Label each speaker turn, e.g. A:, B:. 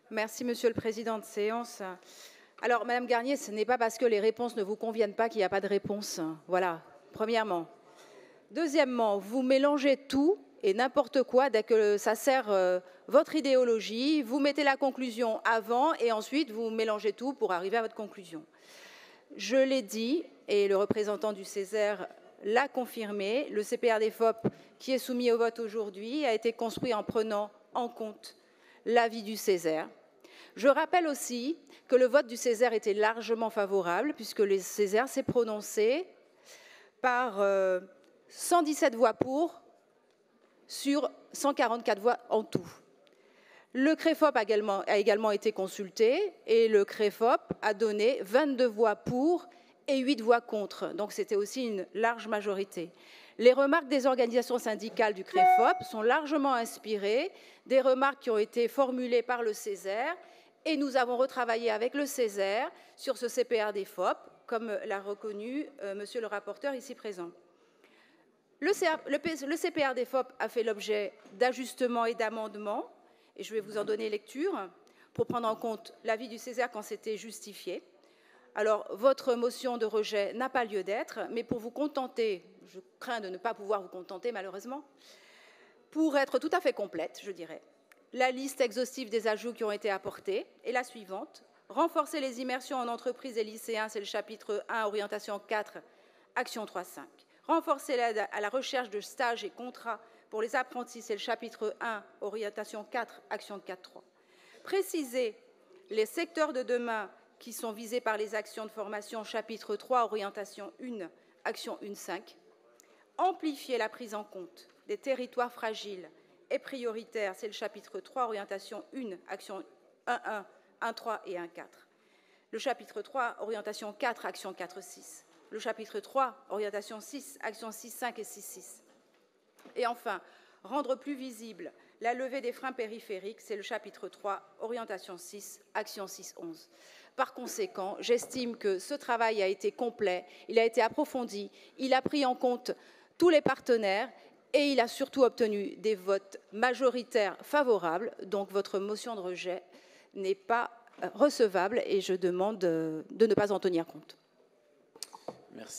A: Merci, Monsieur le Président de séance. Alors, Madame Garnier, ce n'est pas parce que les réponses ne vous conviennent pas qu'il n'y a pas de réponse. Voilà, premièrement. Deuxièmement, vous mélangez tout et n'importe quoi dès que ça sert votre idéologie. Vous mettez la conclusion avant et ensuite vous mélangez tout pour arriver à votre conclusion. Je l'ai dit et le représentant du Césaire l'a confirmé. Le CPR-DEFOP qui est soumis au vote aujourd'hui a été construit en prenant en compte l'avis du Césaire. Je rappelle aussi que le vote du Césaire était largement favorable puisque le Césaire s'est prononcé par 117 voix pour sur 144 voix en tout. Le CREFOP a également été consulté et le CREFOP a donné 22 voix pour et 8 voix contre. Donc c'était aussi une large majorité. Les remarques des organisations syndicales du CREFOP sont largement inspirées des remarques qui ont été formulées par le Césaire et nous avons retravaillé avec le Césaire sur ce CPR-DEFOP, comme l'a reconnu monsieur le rapporteur ici présent. Le CPR-DEFOP a fait l'objet d'ajustements et d'amendements, et je vais vous en donner lecture, pour prendre en compte l'avis du Césaire quand c'était justifié. Alors, votre motion de rejet n'a pas lieu d'être, mais pour vous contenter, je crains de ne pas pouvoir vous contenter malheureusement, pour être tout à fait complète, je dirais, la liste exhaustive des ajouts qui ont été apportés est la suivante. Renforcer les immersions en entreprise et lycéens, c'est le chapitre 1, orientation 4, action 3.5. Renforcer l'aide à la recherche de stages et contrats pour les apprentis, c'est le chapitre 1, orientation 4, action 4.3. Préciser les secteurs de demain qui sont visés par les actions de formation, chapitre 3, orientation 1, action 1.5. Amplifier la prise en compte des territoires fragiles et prioritaires, c'est le chapitre 3, orientation 1, action 1.1, 1.3 et 1.4. Le chapitre 3, orientation 4, action 4.6. Le chapitre 3, orientation 6, action 6.5 et 6.6. Et enfin, rendre plus visible la levée des freins périphériques, c'est le chapitre 3, orientation 6, action 6.11. Par conséquent, j'estime que ce travail a été complet, il a été approfondi, il a pris en compte tous les partenaires et il a surtout obtenu des votes majoritaires favorables. Donc votre motion de rejet n'est pas recevable et je demande de ne pas en tenir compte.
B: Merci.